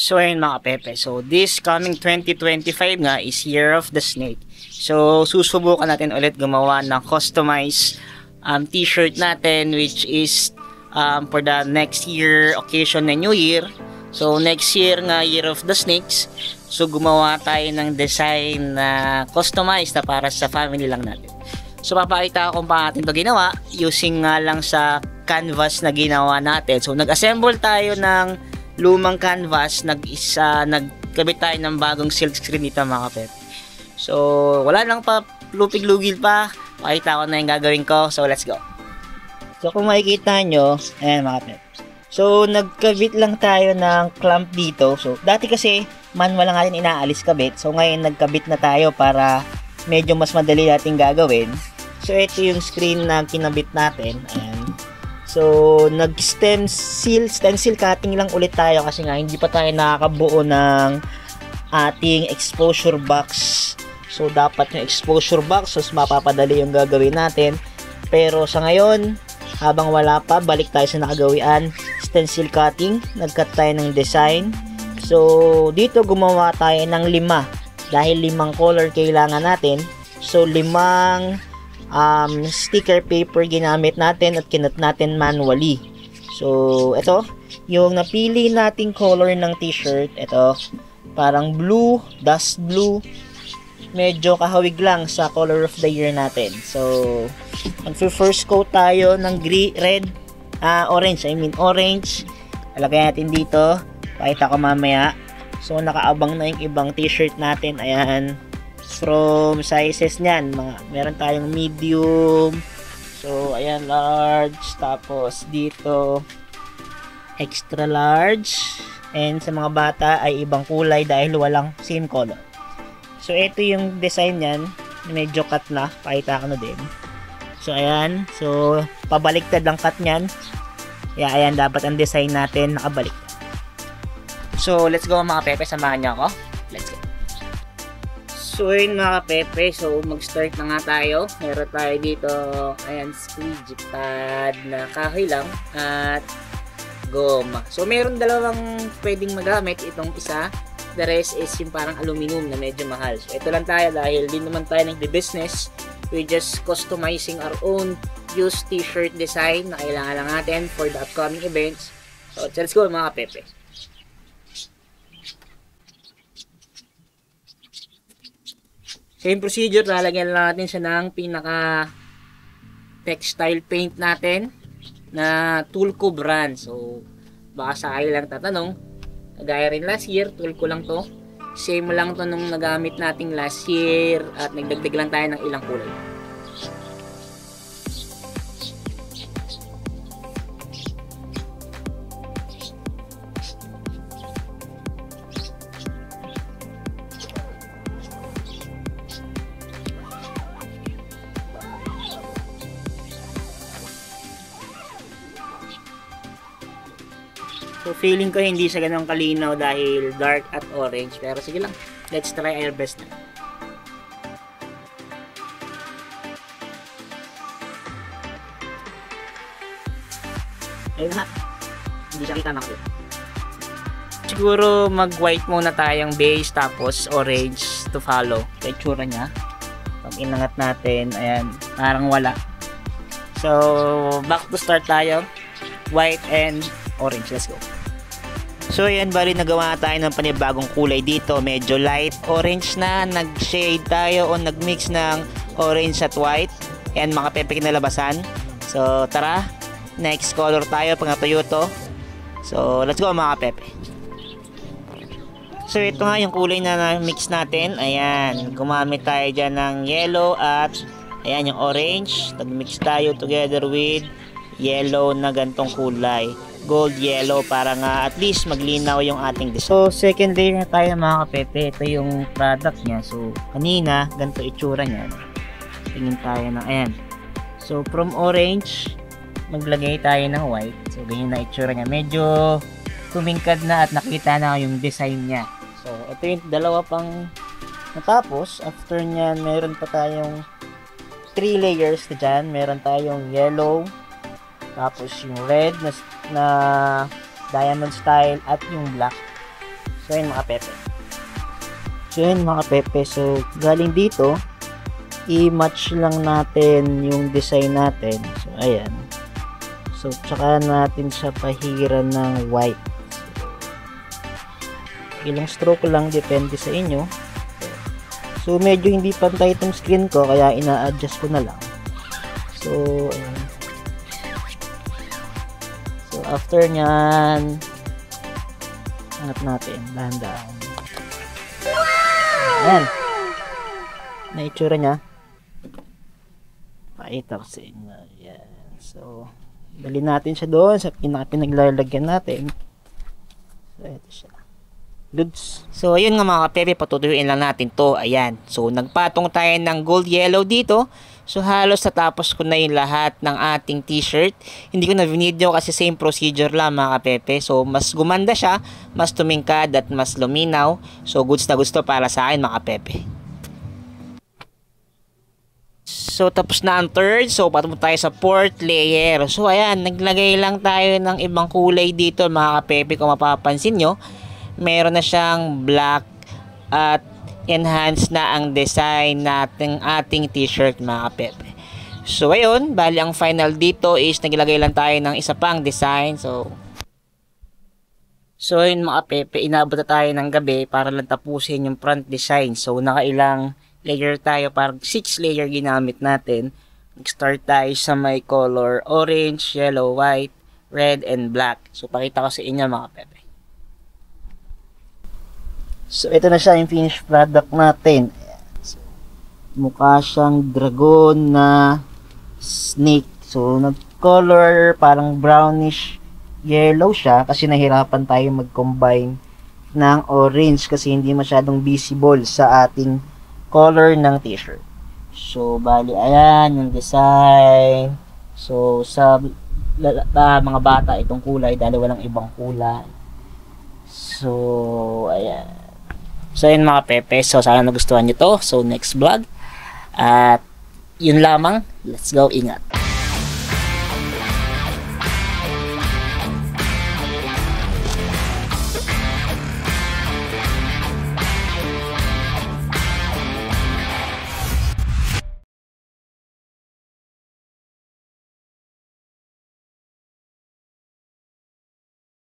So ayun mga pepe, so this coming 2025 nga is Year of the Snake. So susubukan natin ulit gumawa ng customized t-shirt natin, which is for the next year occasion na New Year. So next year nga Year of the Snakes, so gumawa tayo ng design na customized na para sa family lang natin. So papakita ko kung paano natin ito ginawa using nga lang sa canvas na ginawa natin. So nag-assemble tayo ng lumang canvas, nagkabit tayo ng bagong silk screen dito mga kapet. So wala lang pa, lupig-lugil pa, pakita ko na yung gagawin ko. So let's go. So kung makikita nyo, ayan mga kapet, so nagkabit lang tayo ng clamp dito. So dati kasi manual lang natin inaalis kabit, so ngayon nagkabit na tayo para medyo mas madali natin gagawin. So ito yung screen na kinabit natin, ayan. So, stencil cutting lang ulit tayo kasi nga hindi pa tayo nakakabuo ng ating exposure box. So, dapat yung exposure box, so mapapadali yung gagawin natin. Pero sa ngayon, habang wala pa, balik tayo sa nakagawian. Stencil cutting, nagcut tayo ng design. So, dito gumawa tayo ng 5. Dahil 5 color kailangan natin. So, 5 sticker paper ginamit natin at kinat natin manually. So ito yung napili nating color ng t-shirt. Ito parang blue, dust blue, medyo kahawig lang sa color of the year natin. So mag-first coat tayo ng orange. Alagay natin dito, pakita ko mamaya. So nakaabang na yung ibang t-shirt natin. Ayan, from sizes niyan, meron tayong medium, so ayan, large, tapos dito extra large, and sa mga bata ay ibang kulay dahil walang same color. So ito yung design niyan, medyo cut na, pakita ko na din. So ayan, so pabaliktad lang cut niyan. Yeah, ayan, dapat ang design natin nakabalik. So let's go mga pepe, samahan niyo ako. Let's go. So yun mga pepe, so mag-start na nga tayo. Meron tayo dito, ayan, squeegee pad na kahoy lang at goma. So meron dalawang pwedeng magamit, itong isa, the rest is yung parang aluminum na medyo mahal. So ito lang tayo dahil din naman tayo nagbe-business, we just customizing our own used t-shirt design na kailangan lang natin for the upcoming events. So let's go mga pepe. Same procedure, lalagyan lang natin siya ng pinaka textile paint natin na Tulco brand. So baka sakay lang tatanong, gaya rin last year, Tulco lang to. Same lang to nung nagamit nating last year at nagdagdag lang tayo ng ilang kulay. So feeling ko hindi siya ganun kalinaw dahil dark at orange, pero sige lang, let's try our best na. Ayun na, hindi siya kita nakita. Siguro mag white muna tayong base tapos orange to follow. Ito yung tsura niya. Pag inangat natin, ayan, parang wala. So back to start tayo, white and orange, let's go. So ayan, bali nagawa tayo ng panibagong kulay dito, medyo light orange na, nag-shade tayo o nag-mix ng orange at white. Ayan mga pepe, kinalabasan. So tara, next color tayo pag natuyo to. So let's go mga pepe. So ito nga yung kulay na na-mix natin. Ayan, gumamit tayo dyan ng yellow at ayan yung orange. Nag-mix tayo together with yellow na gantong kulay, gold yellow, para nga at least maglinaw yung ating design. So second layer na tayo mga kapepe. Ito yung product niya. So kanina ganito itsura niya. Tingin tayo ng ayan. So from orange maglagay tayo ng white. So ganyan na itsura niya. Medyo tumingkad na at nakita na yung design niya. So ito yung dalawa pang natapos. After nyan meron pa tayong 3 layers na dyan. Meron tayong yellow, tapos yung red na diamond style, at yung black. So yun mga pepe. So galing dito, i-match lang natin yung design natin. So ayan. So tsaka natin siya pahiran ng white. Ilang stroke lang, depende sa inyo. So medyo hindi pantay itong screen ko, kaya ina-adjust ko na lang. So ayan. So after nyan, hanap natin dahan-dahan. Ayan. Naitsura niya. Pakita ko sa inyo. Ayan. So, dali natin siya doon sa pinaglalagyan natin. So, ito siya. Goods. So, ayun nga mga kapepe, patutuyuin lang natin to. Ayan. So, nagpatong tayo ng gold yellow dito. So, halos natapos ko na yung lahat ng ating t-shirt. Hindi ko na video kasi same procedure lang mga kapepe. So, mas gumanda siya, mas tumingkad at mas luminaw. So, goods na gusto para sa akin mga kapepe. So, tapos na ang third. So, patungo tayo sa fourth layer. So, ayan, naglagay lang tayo ng ibang kulay dito mga kapepe. Kung mapapansin nyo, meron na siyang black at enhance na ang design nating ating t-shirt mga kapepe. So ayun, bali ang final dito is naglagay lang tayo ng isa pang design. So yun mga kapepe, inabot na tayo ng gabi para lang tapusin yung front design. So nakailang layer tayo, parang 6 layer ginamit natin. Nag-start tayo sa may color orange, yellow, white, red, and black. So pakita ko sa inyo mga kapepe. So, ito na siya yung finished product natin. So, mukha siyang dragon na snake. So, nag-color parang brownish yellow siya kasi nahirapan tayo mag-combine ng orange kasi hindi masyadong visible sa ating color ng t-shirt. So, bali, ayan yung design. So, sa mga bata, itong kulay dahil walang ibang kulay. So, ayan. So yun mga pepe, so sana nagustuhan nyo to. So next vlog, at yun lamang, let's go, ingat.